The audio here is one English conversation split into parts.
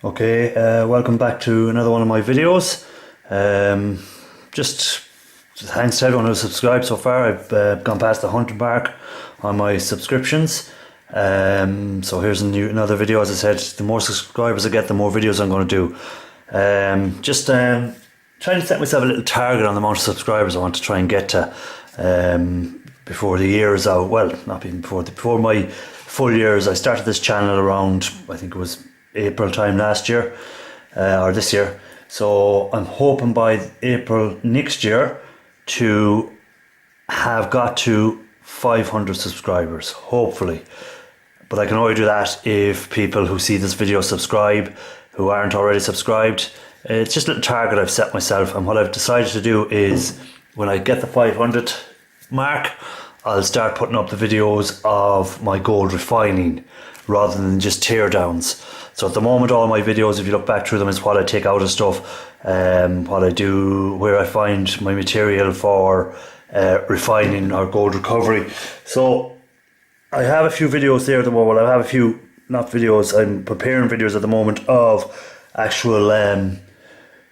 Okay, welcome back to another one of my videos. Just thanks to everyone who's subscribed so far. I've gone past the 100 mark on my subscriptions. So here's another video. As I said, the more subscribers I get, the more videos I'm going to do. Trying to set myself a little target on the amount of subscribers I want to try and get to before the year is out. Well, not even before my full years. I started this channel around, I think it was April time last year, or this year. So I'm hoping by April next year to have got to 500 subscribers, hopefully. But I can only do that if people who see this video subscribe, who aren't already subscribed. It's just a little target I've set myself, and what I've decided to do is when I get the 500 mark, I'll start putting up the videos of my gold refining rather than just teardowns. So at the moment, all my videos, if you look back through them, is what I take out of stuff, what I do, where I find my material for refining or gold recovery. So I have a few videos there at the moment. I have a few, not videos, I'm preparing videos at the moment of actual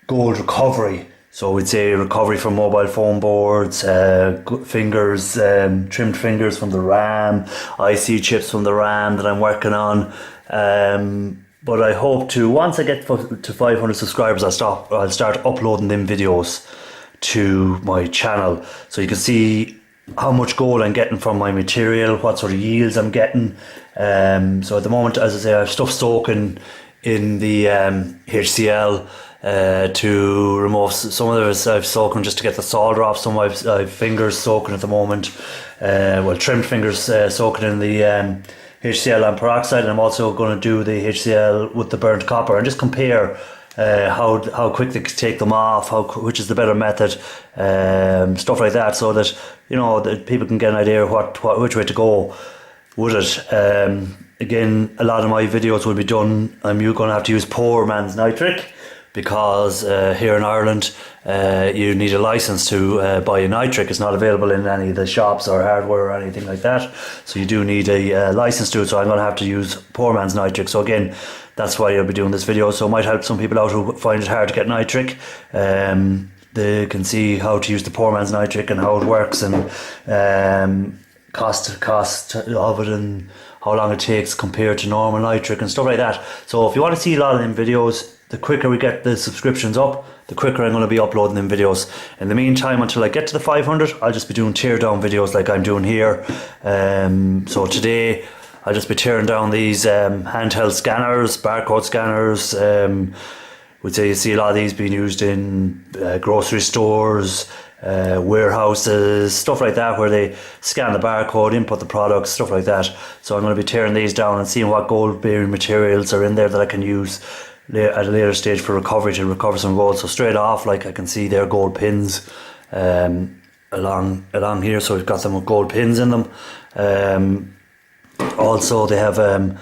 gold recovery. So we'd say recovery from mobile phone boards, fingers, trimmed fingers from the RAM, IC chips from the RAM that I'm working on. But I hope to, once I get to 500 subscribers, I'll start uploading them videos to my channel, so you can see how much gold I'm getting from my material, what sort of yields I'm getting. So at the moment, as I say, I have stuff soaking in the HCl to remove some of it. I've soaking just to get the solder off. Some I've fingers soaking at the moment, trimmed fingers soaking in the HCl and peroxide, and I'm also going to do the HCl with the burnt copper and just compare how quick they take them off, which is the better method, stuff like that, so that that people can get an idea of which way to go with it. Again, a lot of my videos will be done. I'm going to have to use poor man's nitric, because here in Ireland you need a license to buy a nitric. It's not available in any of the shops or hardware or anything like that, so you do need a license to it. So I'm going to have to use poor man's nitric. So again, that's why I'll be doing this video. So it might help some people out who find it hard to get nitric. They can see how to use the poor man's nitric and how it works, and cost of it, and how long it takes compared to normal nitric and stuff like that. So if you want to see a lot of them videos, the quicker we get the subscriptions up, the quicker I'm going to be uploading them videos. In the meantime, until I get to the 500, I'll just be doing tear down videos like I'm doing here. So today I'll just be tearing down these handheld scanners, barcode scanners. We'd say you see a lot of these being used in grocery stores, warehouses, stuff like that, where they scan the barcode, input the products, stuff like that. So I'm going to be tearing these down and seeing what gold bearing materials are in there that I can use at a later stage for recovery, to recover some gold. So straight off, like I can see there, gold pins along here. So we've got them with gold pins in them. Also they have a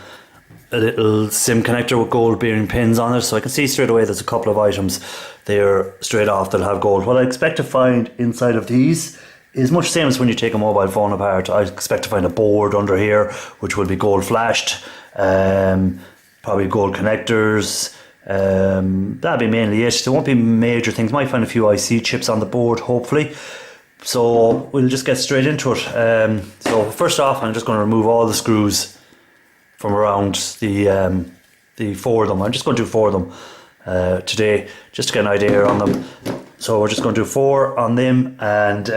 little SIM connector with gold bearing pins on it, so I can see straight away there's a couple of items there straight off that'll have gold. What I expect to find inside of these is much the same as when you take a mobile phone apart. I expect to find a board under here which will be gold flashed, probably gold connectors. That'll be mainly it. There won't be major things. Might find a few IC chips on the board, hopefully. So we'll just get straight into it. So first off, I'm just going to remove all the screws from around the four of them. I'm just going to do four of them today, just to get an idea on them. So we're just going to do four on them and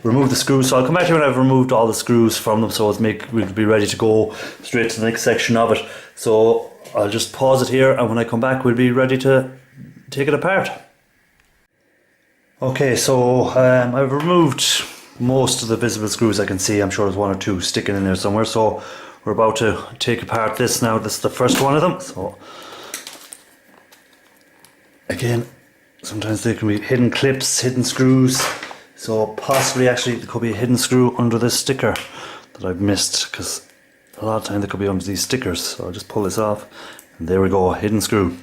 remove the screws. So I'll come back here when I've removed all the screws from them, so we'll be ready to go straight to the next section of it. So I'll just pause it here, and when I come back we'll be ready to take it apart. Okay, so I've removed most of the visible screws I can see. I'm sure there's one or two sticking in there somewhere. So we're about to take apart this now. This is the first one of them. So again, sometimes there can be hidden clips, hidden screws. So possibly actually there could be a hidden screw under this sticker that I've missed, because a lot of time there could be under these stickers. So I'll just pull this off, and there we go, hidden screw.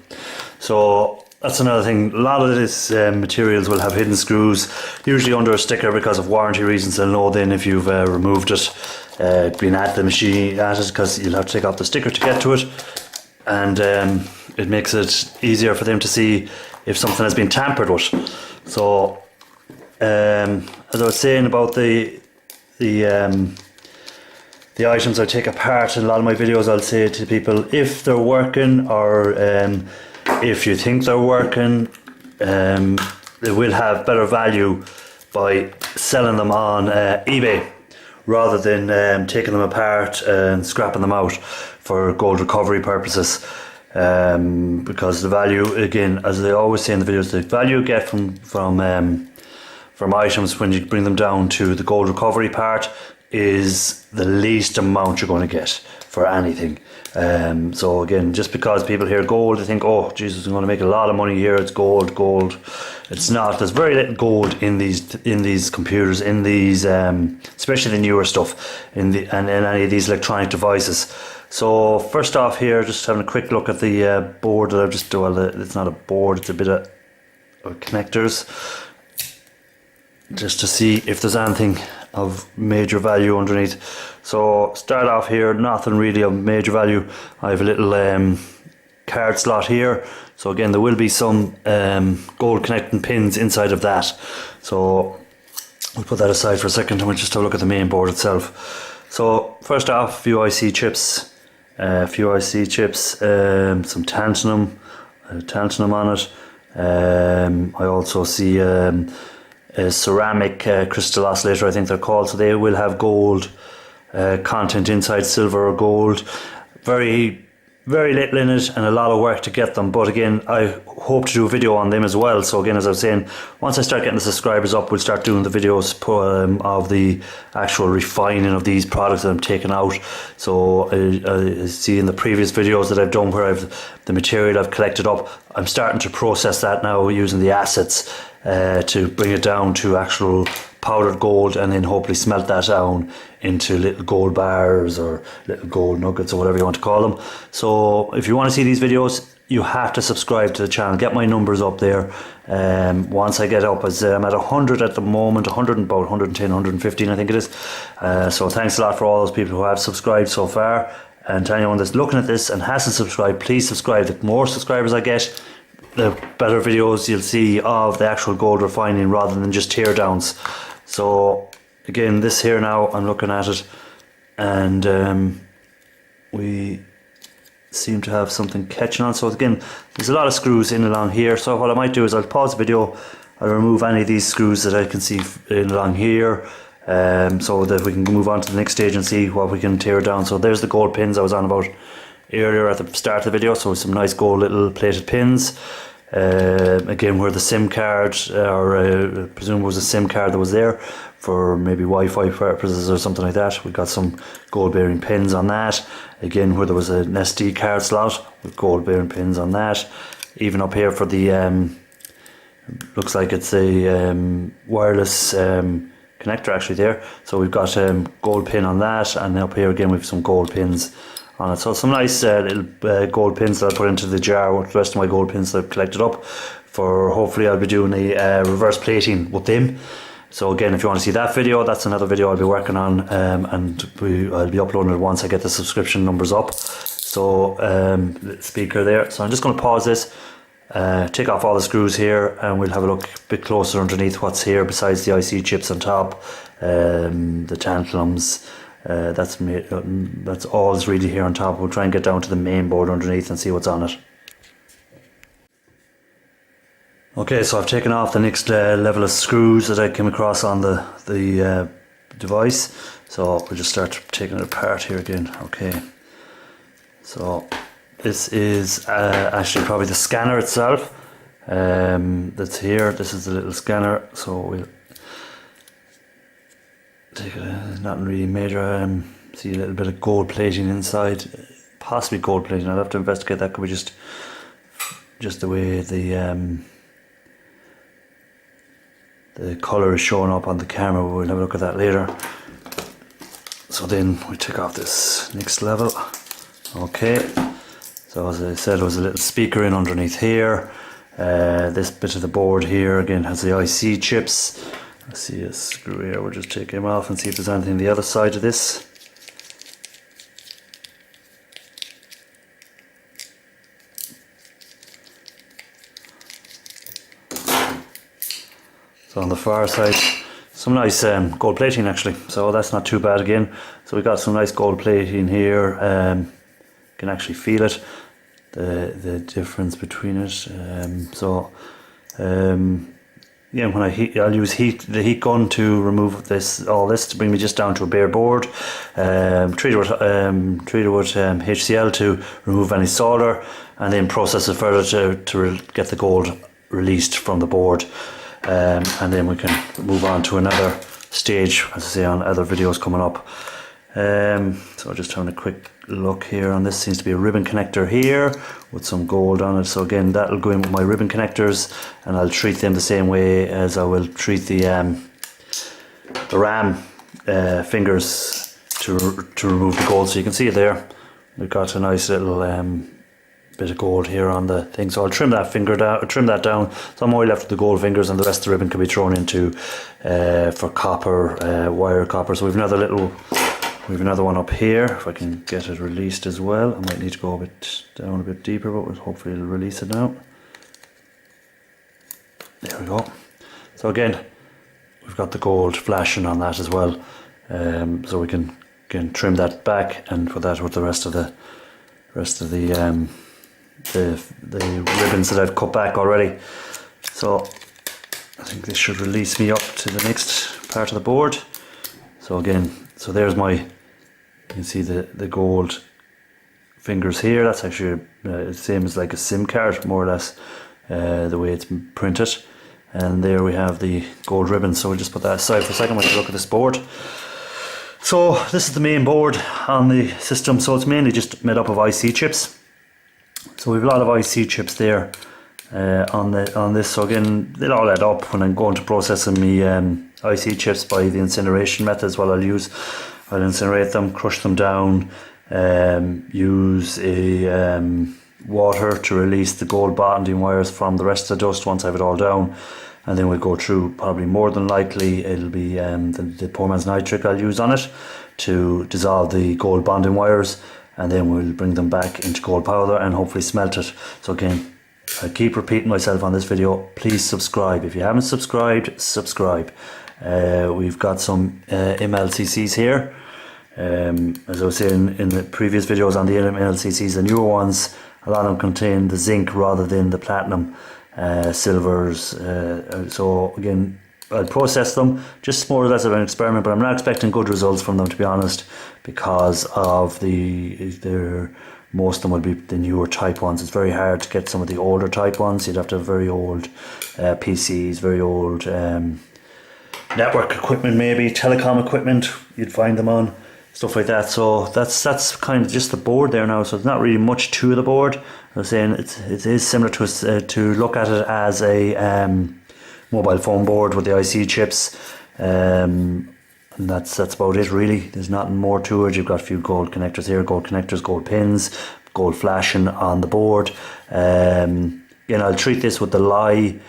So that's another thing. A lot of these materials will have hidden screws, usually under a sticker because of warranty reasons. They'll know then if you've removed it, been at the machine at it, because you'll have to take off the sticker to get to it. And it makes it easier for them to see if something has been tampered with. So as I was saying about the items I take apart in a lot of my videos, I'll say to people if they're working, or if you think they're working, they will have better value by selling them on eBay rather than taking them apart and scrapping them out for gold recovery purposes. Because the value, again, as they always say in the videos, the value you get from items when you bring them down to the gold recovery part is the least amount you're going to get for anything. So again, just because people hear gold, they think, oh Jesus, I'm going to make a lot of money here, it's gold. It's not. There's very little gold in these computers, in these especially the newer stuff, and in any of these electronic devices. So first off here, just having a quick look at the board that I've just done. It's not a board, it's a bit of connectors, just to see if there's anything of major value underneath. So start off here, nothing really of major value. I have a little card slot here, so again there will be some gold connecting pins inside of that, so we'll put that aside for a second and we'll just have a look at the main board itself. So first off, a few IC chips, some tantalum on it. I also see a ceramic crystal oscillator, I think they're called, so they will have gold content inside, silver or gold. Very little in it and a lot of work to get them, but again I hope to do a video on them as well. So again, as I was saying, once I start getting the subscribers up, we'll start doing the videos of the actual refining of these products that I'm taking out. So I see in the previous videos that I've done where I've the material I've collected up, I'm starting to process that now using the acids to bring it down to actual powdered gold, and then hopefully smelt that down into little gold bars or little gold nuggets or whatever you want to call them. So if you want to see these videos, you have to subscribe to the channel, get my numbers up there. Once I get up, as I'm at 100 at the moment, 100 and about 110, 115 I think it is. So thanks a lot for all those people who have subscribed so far, and to anyone that's looking at this and hasn't subscribed, please subscribe. The more subscribers I get, the better videos you'll see of the actual gold refining rather than just teardowns. So again, this here now, I'm looking at it, and we seem to have something catching on. So again, there's a lot of screws in along here, so what I might do is I'll pause the video, I'll remove any of these screws that I can see in along here, so that we can move on to the next stage and see what we can tear down. So there's the gold pins I was on about earlier at the start of the video, so some nice gold little plated pins. Again, where the SIM card, or I presume it was a SIM card that was there for maybe Wi-Fi purposes or something like that. We got some gold bearing pins on that. Again, where there was an SD card slot with gold bearing pins on that. Even up here for the looks like it's a wireless connector actually there. So we've got gold pin on that, and up here again we've some gold pins on it. So some nice little gold pins that I put into the jar with the rest of my gold pins that I've collected up for. Hopefully I'll be doing a reverse plating with them. So again, if you want to see that video, that's another video I'll be working on, and I'll be uploading it once I get the subscription numbers up. So the speaker there. So I'm just going to pause this, take off all the screws here, and we'll have a look a bit closer underneath what's here besides the IC chips on top, the tantalums. That's all is really here on top. We'll try and get down to the main board underneath and see what's on it. Okay, so I've taken off the next level of screws that I came across on the device. So we'll just start taking it apart here again. Okay, so this is actually probably the scanner itself that's here. This is the little scanner, so we'll take it, nothing really major. See a little bit of gold plating inside, possibly gold plating. I'll have to investigate that. Could be just the way the colour is showing up on the camera, but we'll have a look at that later. So then we take off this next level. Okay, so as I said, there was a little speaker in underneath here. This bit of the board here again has the IC chips. I see a screw here. We'll just take him off and see if there's anything on the other side of this. So on the far side, some nice gold plating actually, so that's not too bad again. So we got some nice gold plating here. You can actually feel it, the difference between it. Yeah, when I heat, I'll use the heat gun to remove all this to bring me just down to a bare board. Treat it with HCl to remove any solder, and then process it further to get the gold released from the board. And then we can move on to another stage, as I say, on other videos coming up. So just having a quick look here on this. Seems to be a ribbon connector here with some gold on it. So again, that'll go in with my ribbon connectors, and I'll treat them the same way as I will treat the ram fingers to remove the gold. So you can see it there. We've got a nice little bit of gold here on the thing. So I'll trim that down. So I'm only left with the gold fingers, and the rest of the ribbon can be thrown into for copper, wire copper. So we've another one up here. If I can get it released as well. I might need to go down a bit deeper, but hopefully it'll release it now. There we go. So again, we've got the gold flashing on that as well. So we can trim that back and put that with the rest of the ribbons that I've cut back already. So I think this should release me up to the next part of the board. So again, so there's you can see the gold fingers here. That's actually the same as like a SIM card, more or less, the way it's printed. And there we have the gold ribbon. So we'll just put that aside for a second. We'll look at this board. So this is the main board on the system. So it's mainly just made up of IC chips. So we have a lot of IC chips there on this. So again, they'll all add up when I'm going to processing the IC chips by the incineration methods. What I'll incinerate them, crush them down, use a water to release the gold bonding wires from the rest of the dust once I have it all down. And then we'll go through, probably more than likely, it'll be the poor man's nitric I'll use on it to dissolve the gold bonding wires, and then we'll bring them back into gold powder and hopefully smelt it. So again, I keep repeating myself on this video, please subscribe. If you haven't subscribed, subscribe. We've got some MLCCs here. As I was saying in the previous videos on the MLCCs, the newer ones, a lot of them contain the zinc rather than the platinum silvers. So again, I'll process them just more or less of an experiment, but I'm not expecting good results from them, to be honest, because of most of them will be the newer type ones. It's very hard to get some of the older type ones. You'd have to have very old PCs, very old network equipment, maybe telecom equipment you'd find them on, stuff like that. So that's kind of just the board there now. So there's not really much to the board. I was saying it is similar to look at it as a mobile phone board with the IC chips, and that's about it really. There's nothing more to it. You've got a few gold connectors here, gold connectors, gold pins, gold flashing on the board. I'll treat this with the lye.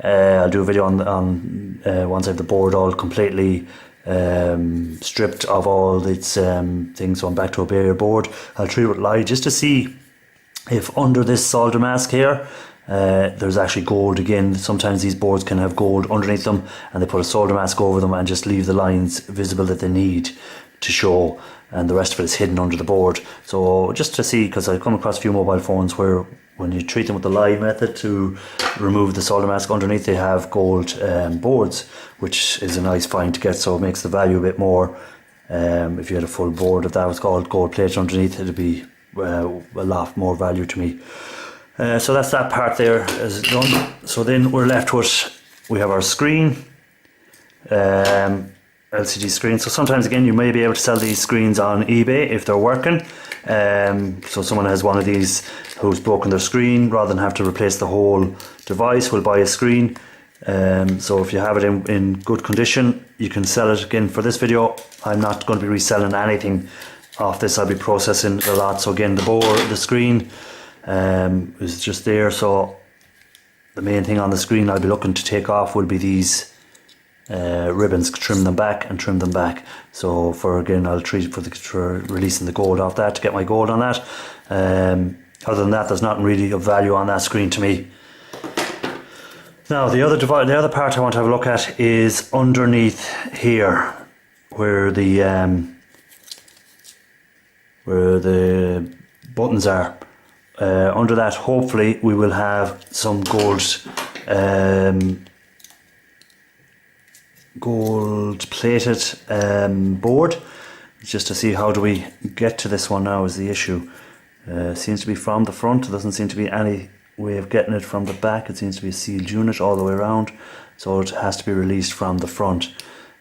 I'll do a video on once I have the board all completely stripped of all its things. So I'm back to a bare board. I'll treat it with lye just to see if under this solder mask here there's actually gold again. Sometimes these boards can have gold underneath them, and they put a solder mask over them and just leave the lines visible that they need to show, and the rest of it is hidden under the board. So just to see, because I've come across a few mobile phones where when you treat them with the lye method to remove the solder mask underneath, they have gold boards, which is a nice find to get. So it makes the value a bit more. If you had a full board of that was called gold plate underneath, it'd be a lot more value to me. So that's that part there is done. So then we're left with, we have our screen, LCD screen. So sometimes again you may be able to sell these screens on eBay if they're working. So someone has one of these who's broken their screen, rather than have to replace the whole device, will buy a screen. So if you have it in good condition, you can sell it. Again, for this video I'm not going to be reselling anything off this. I'll be processing a lot. So again, the screen is just there. So the main thing on the screen I'll be looking to take off will be these ribbons, trim them back and trim them back. So I'll treat for releasing the gold off that, to get my gold on that. Other than that, there's nothing really of value on that screen to me. Now the other part I want to have a look at is underneath here, where the buttons are. Under that, hopefully, we will have some gold plated board. Just to see how do we get to this one now is the issue. Seems to be from the front. There doesn't seem to be any way of getting it from the back. It seems to be a sealed unit all the way around, so it has to be released from the front.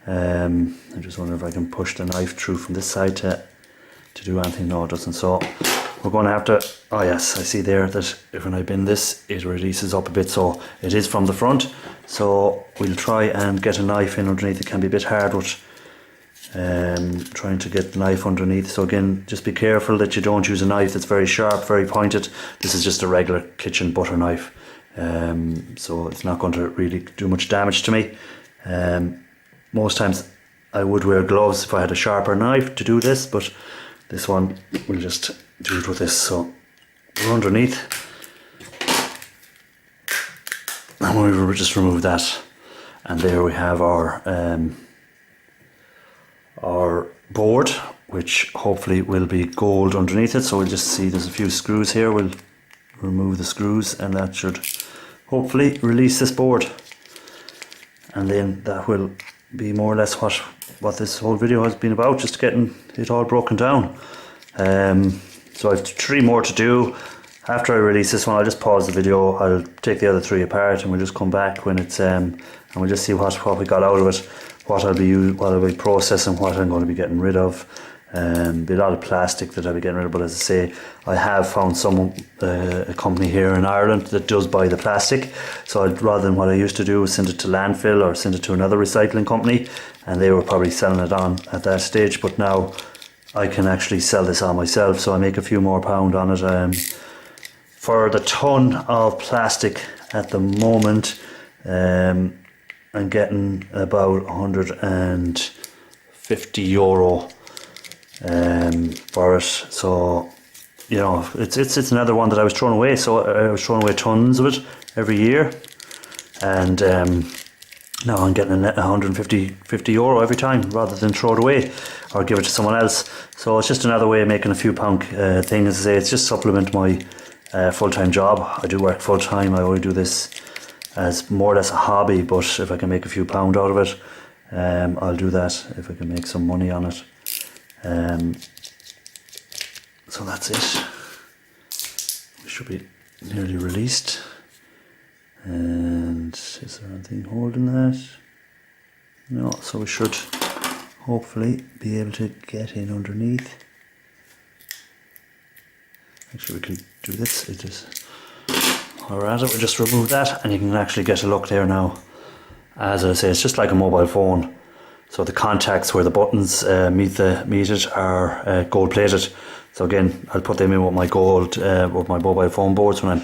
I'm just wondering if I can push the knife through from this side to do anything. No, it doesn't. So we're going to have to, oh yes, I see there that if when I bend this it releases up a bit, so it is from the front. So we'll try and get a knife in underneath. It can be a bit hard with trying to get the knife underneath, so again, just be careful that you don't use a knife that's very sharp, very pointed. This is just a regular kitchen butter knife, so it's not going to really do much damage to me. Most times I would wear gloves if I had a sharper knife to do this, but this one will just do it with this. So we're underneath, and we will just remove that, and there we have our board, which hopefully will be gold underneath it. So we'll just see there's a few screws here. We'll remove the screws, and that should hopefully release this board, and then that will be more or less what this whole video has been about, just getting it all broken down. So I have 3 more to do. After I release this one, I'll just pause the video, I'll take the other 3 apart, and we'll just come back when it's and we'll just see what we got out of it, what I'll be processing, what I'm going to be getting rid of. Be a lot of plastic that I'll be getting rid of, but as I say, I have found a company here in Ireland that does buy the plastic. So rather than what I used to do was send it to landfill or send it to another recycling company, and they were probably selling it on at that stage, but now I can actually sell this on myself, so I make a few more pound on it. For the ton of plastic at the moment, I'm getting about €150 for it. So you know, it's another one that I was throwing away. So I was throwing away tons of it every year, and now I'm getting €150 every time, rather than throw it away or give it to someone else. So it's just another way of making a few pound thing. As I say, it's just supplement my full-time job. I do work full-time. I only do this as more or less a hobby, but if I can make a few pound out of it, I'll do that if I can make some money on it. So that's it. We should be nearly released. And is there anything holding that? No, so we should hopefully be able to get in underneath. Actually, we can do this. It is, while we're at it, we'll just remove that, and you can actually get a look there now. As I say, it's just like a mobile phone. So the contacts where the buttons meet it are gold plated. So again, I'll put them in with my with my mobile phone boards when I'm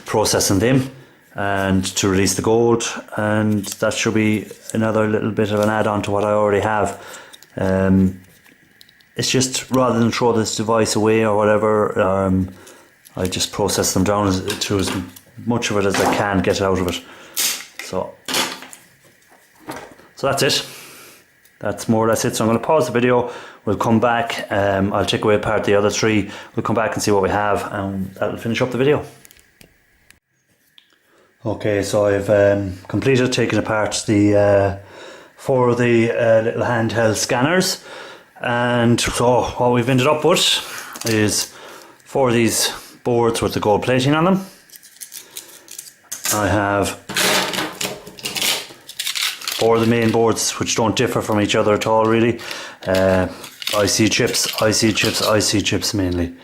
processing them, and to release the gold, and that should be another little bit of an add-on to what I already have. It's just, rather than throw this device away or whatever, I just process them down to as much of it as I can get out of it. So that's it. That's more or less it. So I'm going to pause the video. We'll come back. I'll take away apart the other 3. We'll come back and see what we have, and that'll finish up the video. Okay, so I've completed taking apart the 4 of the little handheld scanners, and so what we've ended up with is 4 of these boards with the gold plating on them. I have 4 of the main boards, which don't differ from each other at all really. IC chips mainly.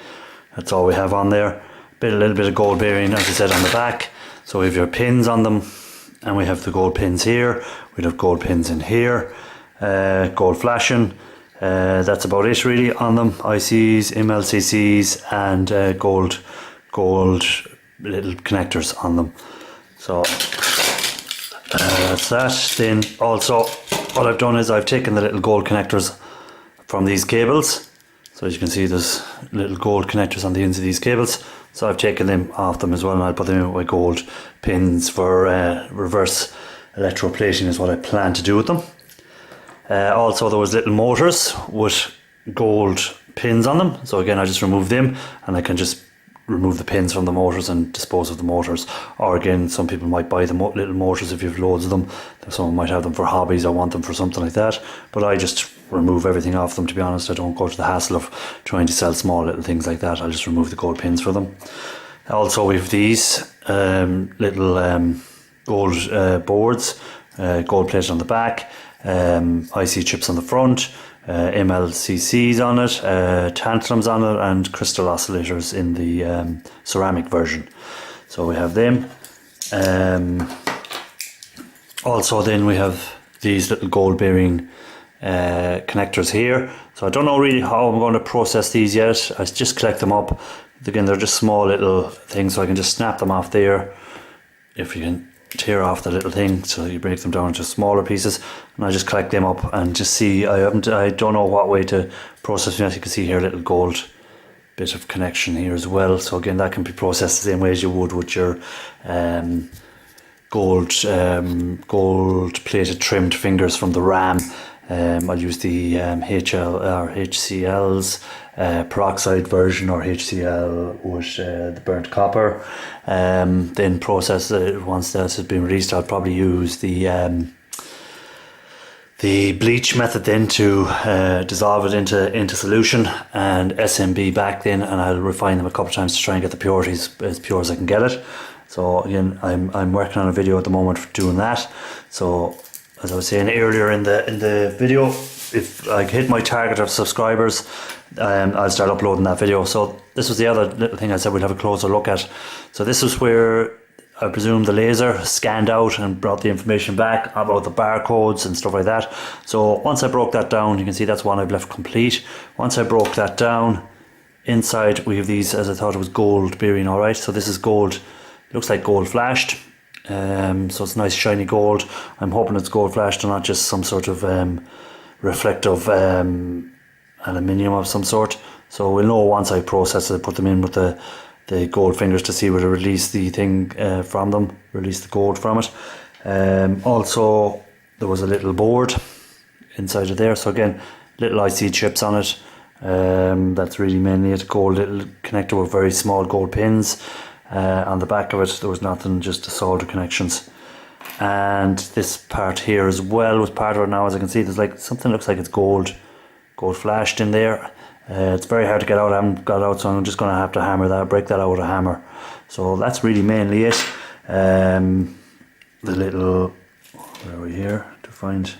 That's all we have on there. A little bit of gold bearing, as I said, on the back. So we have your pins on them, and we have the gold pins here. We'd have gold pins in here, gold flashing. That's about it really on them. ICs, MLCCs, and gold little connectors on them. So that's that. Then also what I've done is I've taken the little gold connectors from these cables. So as you can see, there's little gold connectors on the ends of these cables. So I've taken them off them as well, and I'll put them in with my gold pins for reverse electroplating is what I plan to do with them. Also there was little motors with gold pins on them, so again I just remove them, and I can just remove the pins from the motors and dispose of the motors. Or again, some people might buy the little motors if you have loads of them. Someone might have them for hobbies or want them for something like that, but I just remove everything off them, to be honest. I don't go to the hassle of trying to sell small little things like that. I'll just remove the gold pins for them. Also we have these little gold boards, gold plated on the back, IC chips on the front, MLCCs on it, tantalums on it, and crystal oscillators in the ceramic version. So we have them. Also then we have these little gold bearing connectors here. So I don't know really how I'm going to process these yet. I just collect them up. Again, they're just small little things, so I can just snap them off there. If you can tear off the little thing, so you break them down into smaller pieces, and I just collect them up and just see. I don't know what way to process them. As you can see here, a little gold bit of connection here as well. So again, that can be processed the same way as you would with your gold plated trimmed fingers from the RAM. I'll use the HL or HCL's peroxide version, or HCl with the burnt copper. Then process it once that has been released. I'll probably use the bleach method then to dissolve it into solution, and SMB back then, and I'll refine them a couple of times to try and get the purities as pure as I can get it. So again, I'm working on a video at the moment for doing that. So as I was saying earlier in the video, if I hit my target of subscribers, I'll start uploading that video. So this was the other little thing I said we'd have a closer look at. So this is where I presume the laser scanned out and brought the information back about the barcodes and stuff like that. So once I broke that down, you can see that's one I've left complete. Once I broke that down, inside we have these, as I thought it was gold bearing. Alright, so this is gold, it looks like gold flashed. So it's nice shiny gold. I'm hoping it's gold flashed and not just some sort of reflective aluminium of some sort. So we'll know once I process it, put them in with the gold fingers to see where to release the thing from them, release the gold from it. Also there was a little board inside of there, so again, little IC chips on it. That's really mainly it. Gold little connector with very small gold pins. On the back of it there was nothing, just the solder connections. And this part here as well was part of it. Now as I can see, there's like something looks like it's gold flashed in there. It's very hard to get out. I haven't got it out, so I'm just going to have to hammer that, break that out with a hammer. So that's really mainly it. The little, where are we here to find,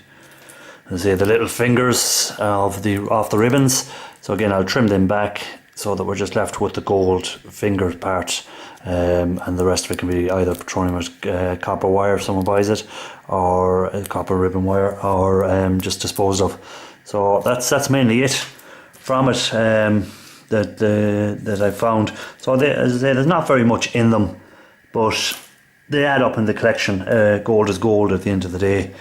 let's say, the little fingers of off the ribbons. So again, I'll trim them back so that we're just left with the gold finger part, and the rest of it can be either petroleum or copper wire if someone buys it, or a copper ribbon wire, or just disposed of. So that's mainly it from it that I found. So as I say, there's not very much in them, but they add up in the collection. Gold is gold at the end of the day.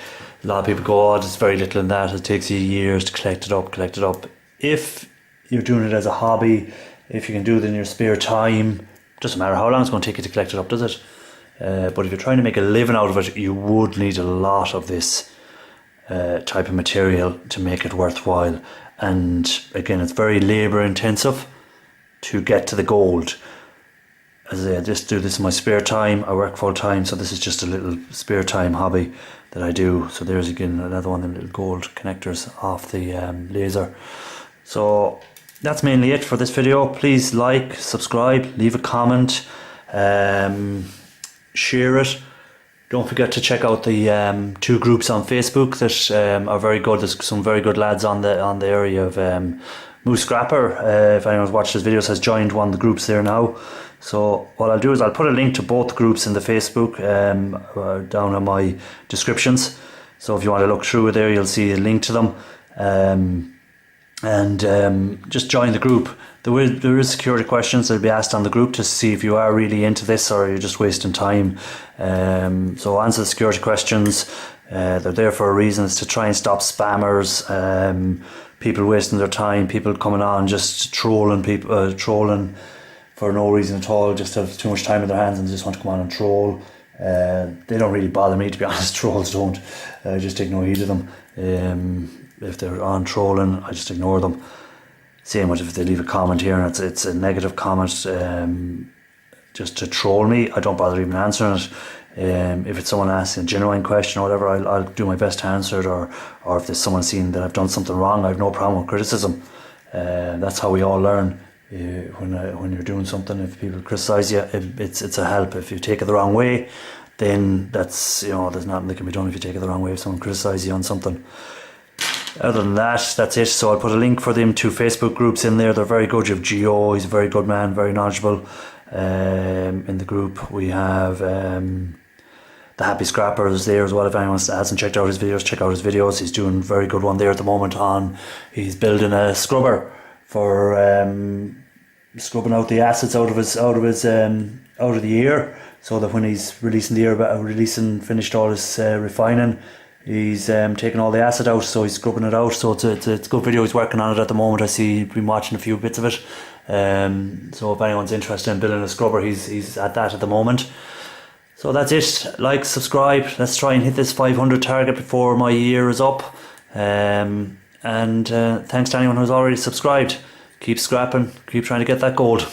A lot of people go, oh, there's very little in that, it takes you years to collect it up. If you're doing it as a hobby, if you can do it in your spare time, doesn't matter how long it's going to take you to collect it up, does it? But if you're trying to make a living out of it, you would need a lot of this type of material to make it worthwhile. And again, it's very labour intensive to get to the gold. As I say, I just do this in my spare time. I work full time, so this is just a little spare time hobby that I do. So there's again another one of the little gold connectors off the laser. So that's mainly it for this video. Please like, subscribe, leave a comment, share it. Don't forget to check out the two groups on Facebook that are very good. There's some very good lads on the area of Moose Scrapper. If anyone's watched his videos, has joined one of the groups there now. So what I'll do is I'll put a link to both groups in the Facebook down in my descriptions. So if you want to look through it there, you'll see a link to them. Just join the group. There is security questions that'll be asked on the group to see if you are really into this or you're just wasting time. So answer the security questions. They're there for a reason. It's to try and stop spammers, people wasting their time, people coming on just trolling people, trolling for no reason at all, just have too much time in their hands and just want to come on and troll. They don't really bother me, to be honest. Trolls don't. I just take no heed of them. If they're on trolling, I just ignore them. Same with if they leave a comment here and it's a negative comment, just to troll me, I don't bother even answering it. If it's someone asking a genuine question or whatever, I'll do my best to answer it, or if there's someone seeing that I've done something wrong, I have no problem with criticism. That's how we all learn. When you're doing something, if people criticise you, it's a help. If you take it the wrong way, then that's, there's nothing that can be done if you take it the wrong way, if someone criticises you on something. Other than that, that's it. So I'll put a link for them to Facebook groups in there. They're very good. You have Gio, he's a very good man, very knowledgeable. In the group we have the Happy Scrappers there as well. If anyone hasn't checked out his videos, check out his videos. He's doing a very good one there at the moment he's building a scrubber for scrubbing out the acids out of the ear, so that when he's finished all his refining, he's taking all the acid out, so he's scrubbing it out. So it's a good video. He's working on it at the moment. I see he's been watching a few bits of it. So if anyone's interested in building a scrubber, he's at that at the moment. So that's it. Like, subscribe. Let's try and hit this 500 target before my year is up. And thanks to anyone who's already subscribed. Keep scrapping. Keep trying to get that gold.